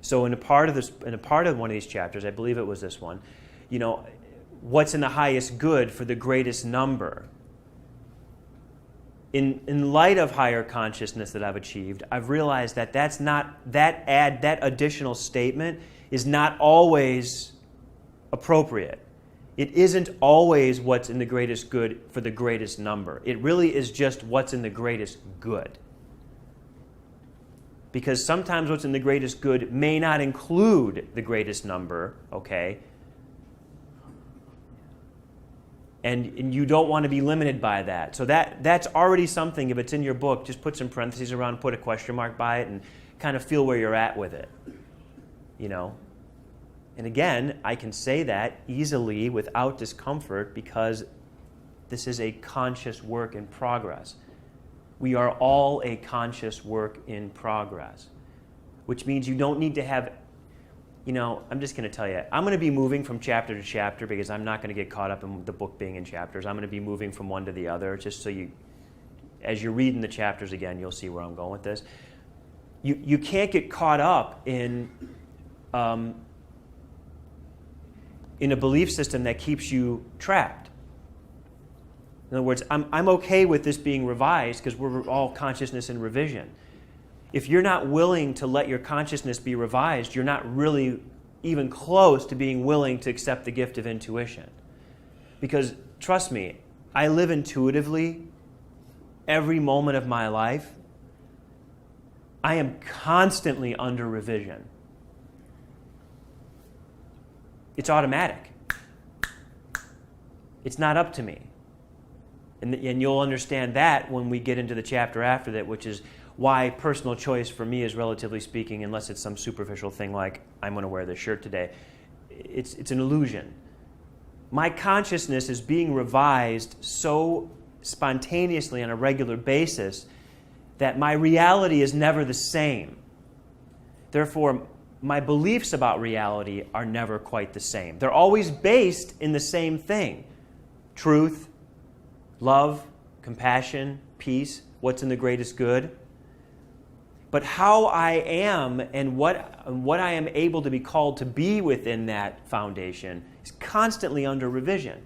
So in a part of one of these chapters, I believe it was this one, what's in the highest good for the greatest number? In light of higher consciousness that I've achieved, I've realized that that additional statement is not always appropriate. It isn't always what's in the greatest good for the greatest number. It really is just what's in the greatest good. Because sometimes what's in the greatest good may not include the greatest number, okay? And you don't want to be limited by that. So that's already something, if it's in your book, just put some parentheses around, put a question mark by it, and kind of feel where you're at with it. And again, I can say that easily without discomfort because this is a conscious work in progress. We are all a conscious work in progress, which means you don't need to have, I'm just going to tell you, I'm going to be moving from chapter to chapter because I'm not going to get caught up in the book being in chapters. I'm going to be moving from one to the other just so as you're reading the chapters again, you'll see where I'm going with this. You can't get caught up in a belief system that keeps you trapped. In other words, I'm okay with this being revised because we're all consciousness in revision. If you're not willing to let your consciousness be revised, you're not really even close to being willing to accept the gift of intuition. Because, trust me, I live intuitively every moment of my life. I am constantly under revision. It's automatic. It's not up to me. And you'll understand that when we get into the chapter after that, which is why personal choice for me is, relatively speaking, unless it's some superficial thing like I'm going to wear this shirt today, it's an illusion. My consciousness is being revised so spontaneously on a regular basis that my reality is never the same. Therefore, my beliefs about reality are never quite the same. They're always based in the same thing: truth, love, compassion, peace, what's in the greatest good. But how I am and what I am able to be called to be within that foundation is constantly under revision.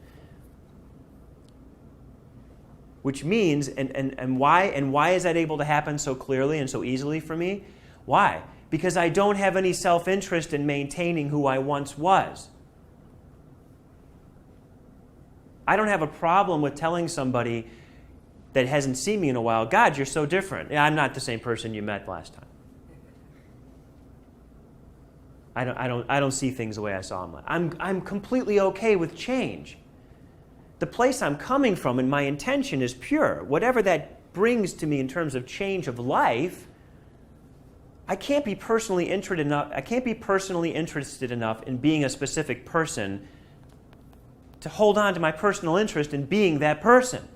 Which means, and why is that able to happen so clearly and so easily for me? Why? Because I don't have any self-interest in maintaining who I once was. I don't have a problem with telling somebody that hasn't seen me in a while, God, you're so different. Yeah, I'm not the same person you met last time. I don't see things the way I saw them. I'm completely okay with change. The place I'm coming from and my intention is pure. Whatever that brings to me in terms of change of life, I can't be personally interested enough in being a specific person to hold on to my personal interest in being that person.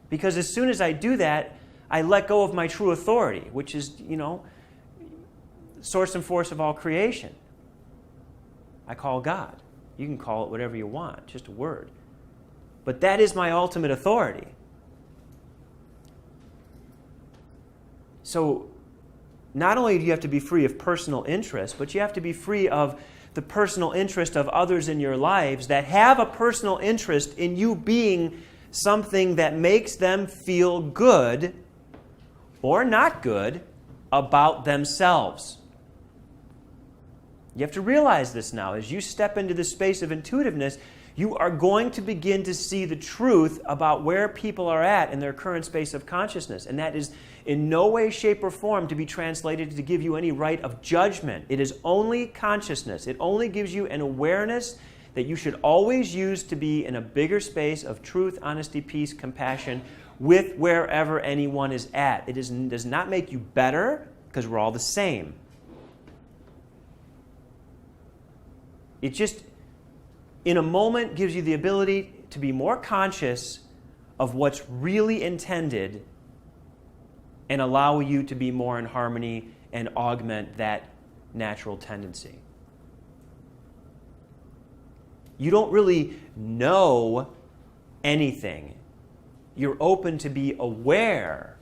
Because as soon as I do that, I let go of my true authority, which is, source and force of all creation. I call God. You can call it whatever you want, just a word. But that is my ultimate authority. So not only do you have to be free of personal interest, but you have to be free of the personal interest of others in your lives that have a personal interest in you being something that makes them feel good or not good about themselves. You have to realize this now. As you step into the space of intuitiveness, you are going to begin to see the truth about where people are at in their current space of consciousness. And that is in no way, shape, or form to be translated to give you any right of judgment. It is only consciousness. It only gives you an awareness that you should always use to be in a bigger space of truth, honesty, peace, compassion with wherever anyone is at. It does not make you better because we're all the same. It just, in a moment, gives you the ability to be more conscious of what's really intended and allow you to be more in harmony and augment that natural tendency. You don't really know anything. You're open to be aware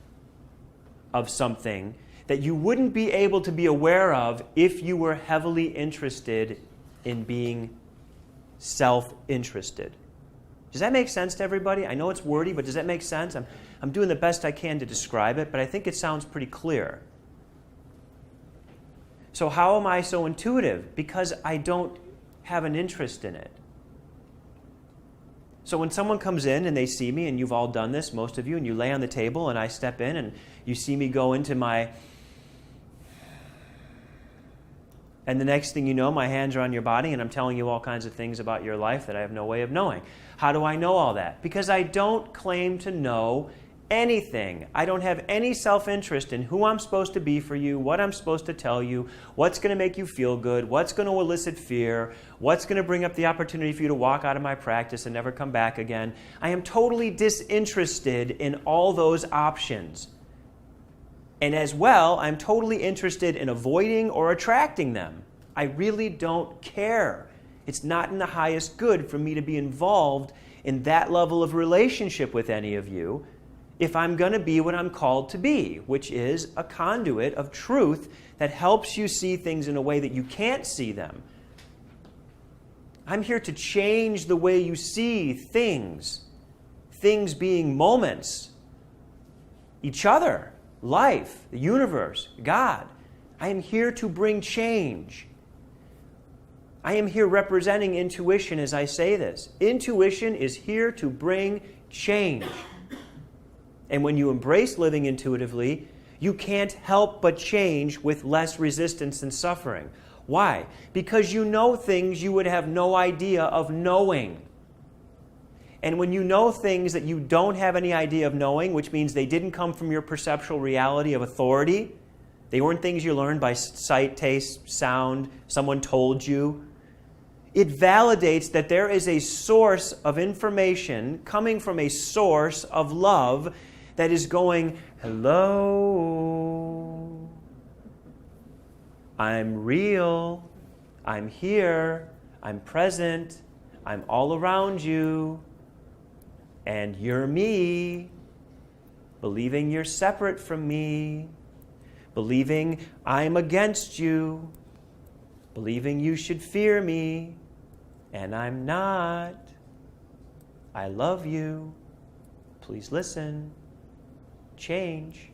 of something that you wouldn't be able to be aware of if you were heavily interested in being self-interested. Does that make sense to everybody? I know it's wordy, but does that make sense? I'm doing the best I can to describe it, but I think it sounds pretty clear. So how am I so intuitive? Because I don't have an interest in it. So when someone comes in and they see me, and you've all done this, most of you, and you lay on the table and I step in and you see me go into my... And the next thing you know, my hands are on your body and I'm telling you all kinds of things about your life that I have no way of knowing. How do I know all that? Because I don't claim to know anything. I don't have any self-interest in who I'm supposed to be for you, what I'm supposed to tell you, what's going to make you feel good, what's going to elicit fear, what's going to bring up the opportunity for you to walk out of my practice and never come back again. I am totally disinterested in all those options. And as well, I'm totally interested in avoiding or attracting them. I really don't care. It's not in the highest good for me to be involved in that level of relationship with any of you if I'm going to be what I'm called to be, which is a conduit of truth that helps you see things in a way that you can't see them. I'm here to change the way you see things. Things being moments, each other, life, the universe, God. I am here to bring change. I am here representing intuition as I say this. Intuition is here to bring change. And when you embrace living intuitively, you can't help but change with less resistance and suffering. Why? Because you know things you would have no idea of knowing. And when you know things that you don't have any idea of knowing, which means they didn't come from your perceptual reality of authority, they weren't things you learned by sight, taste, sound, someone told you, it validates that there is a source of information coming from a source of love that is going, hello, I'm real, I'm here, I'm present, I'm all around you. And you're me, believing you're separate from me, believing I'm against you, believing you should fear me, and I'm not. I love you. Please listen. Change.